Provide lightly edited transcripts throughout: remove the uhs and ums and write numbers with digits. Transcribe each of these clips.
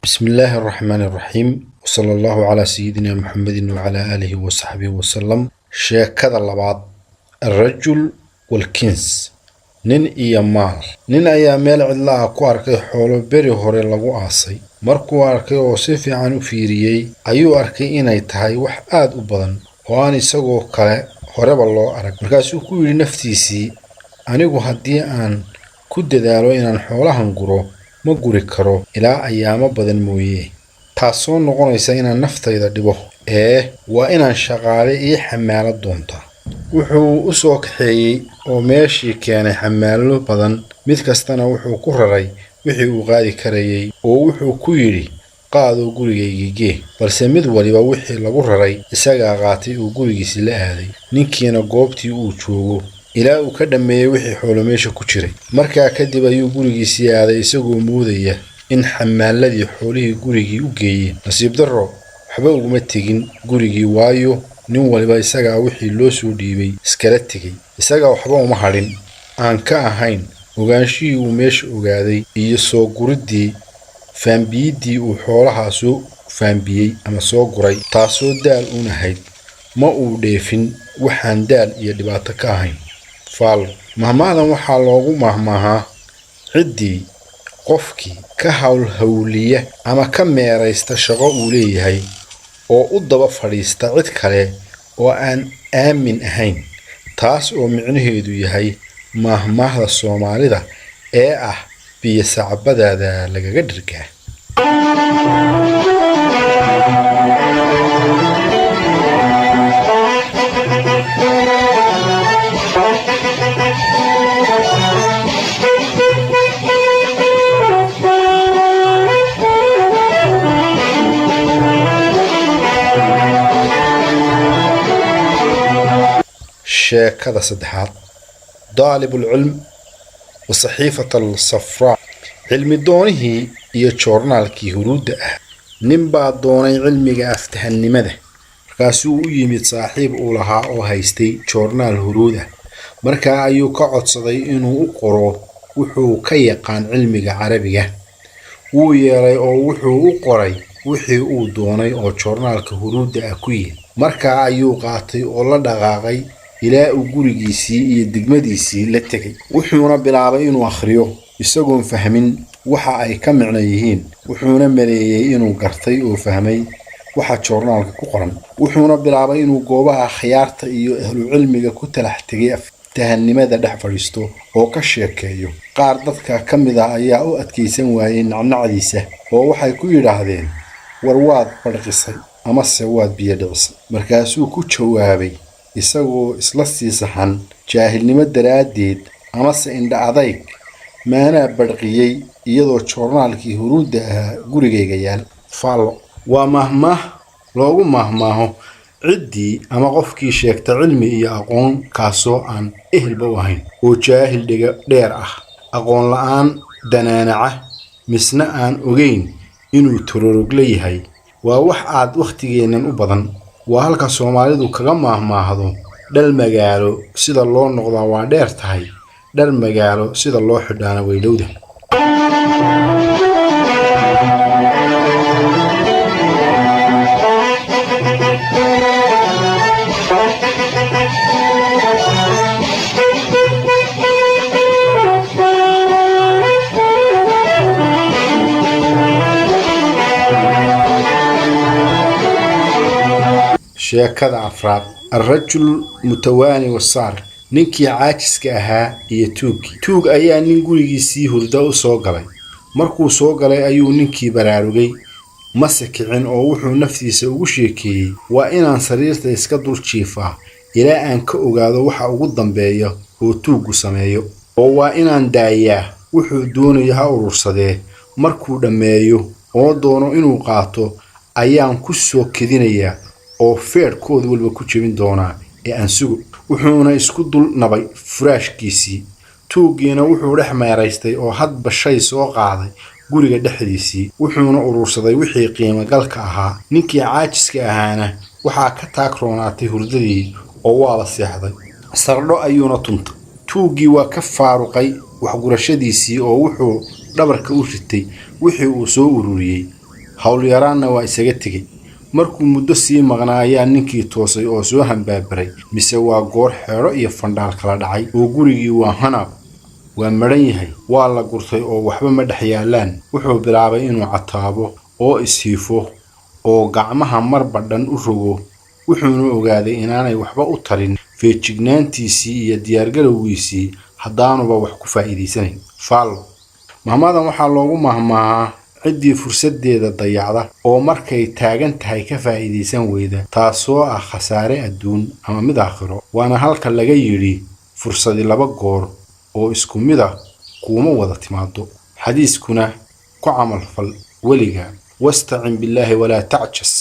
بسم الله الرحمن الرحيم وصلى الله على سيدنا محمد وعلى آله وصحبه وسلم. شيكada labaad الرجل والكنز nin iyo maal. nin ayaa meel cidla ah ku arkay xoolo beri hore lagu aasay. markuu arkay oo si fiican u fiiriyay ayuu arkay inay tahay wax aad u badan oo aan isagoo kale horeba loo arag. markaasuu ku yiri naftiisii, anigu haddii aan ku dadaalo inaan xoolahan guro ma guri karo ilaa ayaamo badan mooyee. taasoo noqonaysa inaan naftayda dhibo waa inaan shaqaale ii xamaalo doonta. wuxuu u soo kaxeeyay oo meeshii keenay xamaalo badan, mid kastana wuxuu ku raray wixii uu qaadi karayay oo wuxuu ku yiri qaado gurigaygii. balse mid waliba wixii lagu raray isagaa qaatay oo gurigiisa la aaday. ninkiina goobtii uu joogo ilaa uu ka dhameeyay wixii xoolo meesha ku jiray. markaa kadib ayuu gurigiisii aaday isagoo moodaya in xamaaladii xoolihii gurigii u geeyeen. nasiib darro waxba uguma tegin gurigii, waayo nin waliba isagaa wixii loo soo dhiibay iskala tegay. isagaa waxba uma hadhin aan ka ahayn ogaanshihii uu meesha ogaaday iyo soo guridii faambiyidii uu xoolaha soo faambiyey ama soo guray, taasoo daal uun ahayd. ma uu dheefin waxaan daal iyo dhibaato ka ahayn. mahmaadan waxaa loogu mahmaahaa ciddii qofkii ka hawliya ama ka meeraysta shaqo uu leeyahay oo u daba fadhiista cid kale oo aan aamin ahayn. taas oo micnaheedu yahay mahmaahda Soomaalida ee ah biyo sacbadaada lagaga dhirgaa. sheekada saddexaad daalibul cilm wa saxiifatul safraa. cilmi doonihii iyo joornaalkii huruudda ah. nin baa doonay cilmiga aftahannimada, markaasuu u yimid saaxiib uu lahaa oo haystay joornaal huruud ah. markaa ayuu ka codsaday inuu u qoro wuxuu ka yaqaan cilmiga carabiga. wuu yeelay oo wuxuu u qoray wixii uu doonay oo joornaalka huruudda ah ku yiri. markaa ayuu qaatay oo la dhaqaaqay ilaa uu gurigiisii iyo degmadiisii la tegay. wuxuuna bilaabay inuu akhriyo isagoon fahmin waxa ay ka micno yihiin. wuxuuna maleeyay inuu gartay oo fahmay waxa joornaalka ku qoran. wuxuuna bilaabay inuu goobaha khiyaarta iyo ahlu cilmiga ku talax tegay aftahannimada dhex fadhiisto oo ka sheekeeyo. qaar dadka ka mid ah ayaa u adkaysan waayay nacnacdiisa oo waxay ku yidhaahdeen, war waad badhqisay amase waad biyo dhicisay. markaasuu ku jawaabay isagoo isla sii saxan jaahilnimo daraaddeed amase indha adayg, maanaa badhqiyey iyadoo joornaalkii huruudda ahaa gurigayga yaal. waa mahmaah loogu mahmaaho ciddii ama qofkii sheegta cilmi iyo aqoon kaasoo aan ehelba u ahayn, oo jaahil dheer ah, aqoon la'aan danaanaca, misna aan ogeyn inuu tororogla yahay. waa wax aad wakhtigeennan u badan. waa halka Soomaalidu kaga mahmaahdo dhal magaalo sida loo noqdaa waa dheer tahay, dhal magaalo sida loo xidhaana way dhowdahay. sheekada afraad الرجل متواني والصار. ninkii caajiska ahaa iyo tuugii. tuug ayaa nin gurigiisii hurda u soo galay. markuu soo galay ayuu ninkii baraarugay, mase kicin oo wuxuu naftiisa ugu sheekeeyey, waa inaan sariirta iska dul jiifaa ilaa aan ka ogaado waxa ugu dambeeya oo tuugu sameeyo, oo waa inaan daayaa wuxuu doonayo ha urursadee. markuu dhammeeyo oo doono inuu qaato ayaan ku soo kedinayaa oo feerkood walba ku jebin doonaa ee aan sugo. wuxuuna isku dul nabay furaashkiisii. tuugiina wuxuu dhex meeraystay oo hadba shay soo qaaday guriga dhexdiisii, wuxuuna urursaday wixii qiimo galka ahaa. ninkii caajiska ahaana waxaa ka taagroonaatay hurdadii oo waaba seexday. sardho ayuuna tuntay. tuugii waa ka faaruqay waxgurashadiisii oo wuxuu dhabarka u ritay wixii uu soo ururiyay hawl yaraanna waa isaga tegey. markuu muddo sii maqnaa ayaa ninkii toosay oo soo hambaabaray, mise waa goor xeero iyo fandhaal kala dhacay oo gurigii waa hanaab, waa maran yahay, waa la gurtay oo waxba ma dhex yaalaan. wuxuu bilaabay inuu cataabo oo ishiifo oo gacmaha marba dhan u rogo. wuxuuna ogaaday inaanay waxba u tarin feejignaantiisii iyo diyaargarowgiisii haddaanuba wax ku faa'iidaysanayn. faallo mahmaadan waxaa loogu mahmaahaa ciddii fursaddeeda dayacda oo markay taagan tahay ka faa'iidaysan weyda, taasoo ah khasaare adduun ama mid aakhiro. waana halka laga yidhi fursadi 2 goor oo isku mid ah kuuma wada timaado. xadiiskuna ku camal fal weliga. wastacin billaahi walaa tacjas.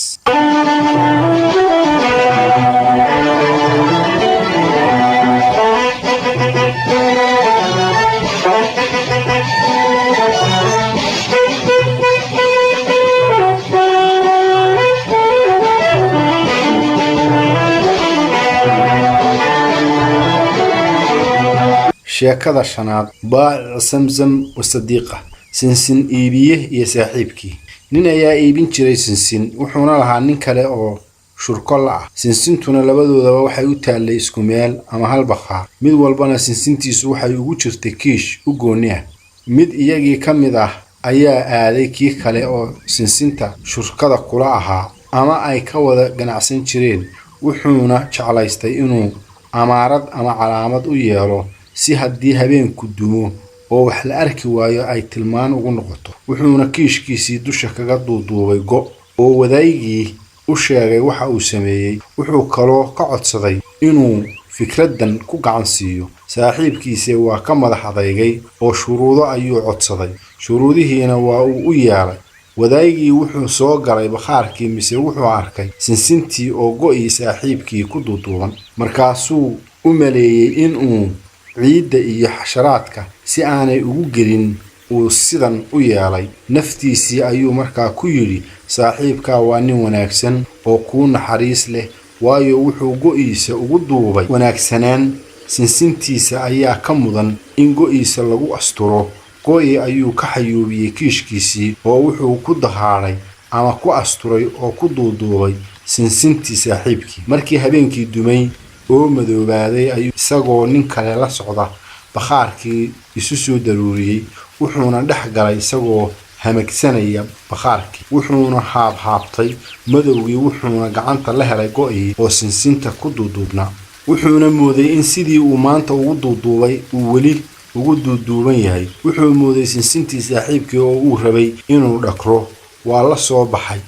sheekada shanaad. baa'ic samsam wasadiiqa. sinsin iibiye iyo saaxiibkii. nin ayaa iibin jiray sinsin, wuxuuna lahaa nin kale oo shurko la ah. sinsintuna labadoodaba waxay u taallay isku meel ama hal bakhaar. mid walbana sinsintiisu waxay ugu jirtay kiish u gooni ah. mid iyagii ka mid ah ayaa aaday kii kale oo sinsinta shurkada kula ahaa ama ay ka wada ganacsan jireen, wuxuuna jeclaystay inuu amaarad ama calaamad u yeelo si haddii habeenku dumo oo wax la arki waayo ay tilmaan ugu noqoto. wuxuuna kiishkiisii dusha kaga duuduubay go' oo wadaygii u sheegay waxa uu sameeyey. wuxuu kaloo ka codsaday inuu fikraddan ku gacan siiyo. saaxiibkiise waa ka madax adeygay oo shuruudo ayuu codsaday. shuruudihiina waa uu u yeelay. wadaygii wuxuu soo galay bakhaarkii, mise wuxuu arkay sinsintii oo go'ii saaxiibkii ku duuduuban. markaasuu u maleeyey inuu ciidda iyo xasharaadka si aanay ugu gelin uu sidan u yeelay. naftiisii ayuu markaa ku yidhi, saaxiibkaa waa nin wanaagsan oo kuu naxariis leh, waayo wuxuu go'iisa ugu duubay wanaagsanaan. sinsintiisa ayaa ka mudan in go'iisa lagu asturo. go'ii ayuu ka xayuubiyey kiishkiisii oo wuxuu ku dahaadhay ama ku asturay oo ku duuduubay sinsintii saaxiibkii. markii habeenkii dumay oo madoobaaday ayuu isagoo nin kale la socda bakhaarkii isu soo daruuriyey. wuxuuna dhex galay isagoo hamagsanaya bakhaarkii. wuxuuna haabhaabtay madowgii, wuxuuna gacanta la helay go'ii oo sinsinta ku duuduubnaa. wuxuuna mooday in sidii uu maanta ugu duuduubay uu weli ugu duuduuban yahay. wuxuu mooday sinsintii saaxiibkii oo uu rabay inuu dhakro. waa la soo baxay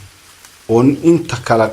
oo inta kala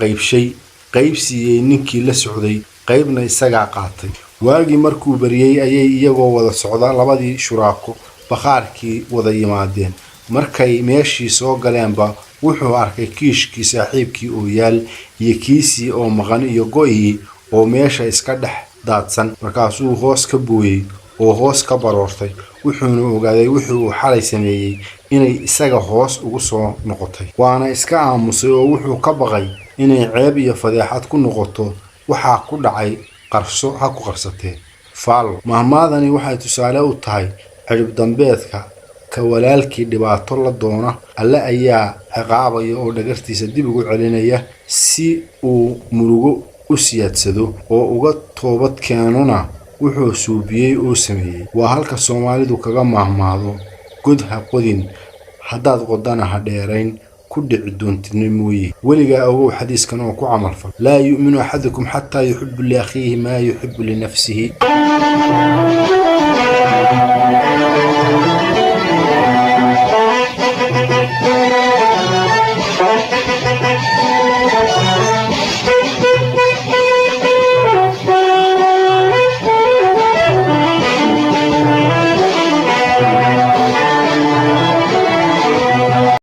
qaybsiiyey ninkii la socday, qaybna isagaa qaatay. waagii markuu bariyey ayay iyagoo wada socda labadii shuraako bakhaarkii wada yimaadeen. markay meeshii soo galeenba wuxuu arkay kiishkii saaxiibkii oo yaal iyo kiisii oo maqan iyo go'ii oo meesha iska dhex daadsan. markaasuu hoos ka booyey oo hoos ka baroortay. wuxuuna ogaaday wixii uu xalay sameeyey inay isaga hoos ugu soo noqotay. waana iska aamusay oo wuxuu ka baqay inay ceeb iyo fadeexad ku noqoto. waxaa ku dhacay qarso ha ku qarsatee. faallo mahmaadani waxay tusaale u tahay cirib dambeedka ka walaalkii dhibaato la doona. alle ayaa ciqaabaya oo dhagartiisa dib ugu celinaya si uu murugo u siyaadsado oo uga toobad keenona wuxuu suubiyey oo sameeyey. waa halka Soomaalidu kaga mahmaado, god ha qodin, haddaad qodana ha dheerayn, ku dhici doontidna mooye. weligaa ogow xadiiskan oo ku camal fal. laa yu'minu axadukum xataa yuxibbu liakhiihi maa yuxibbu linafsihi.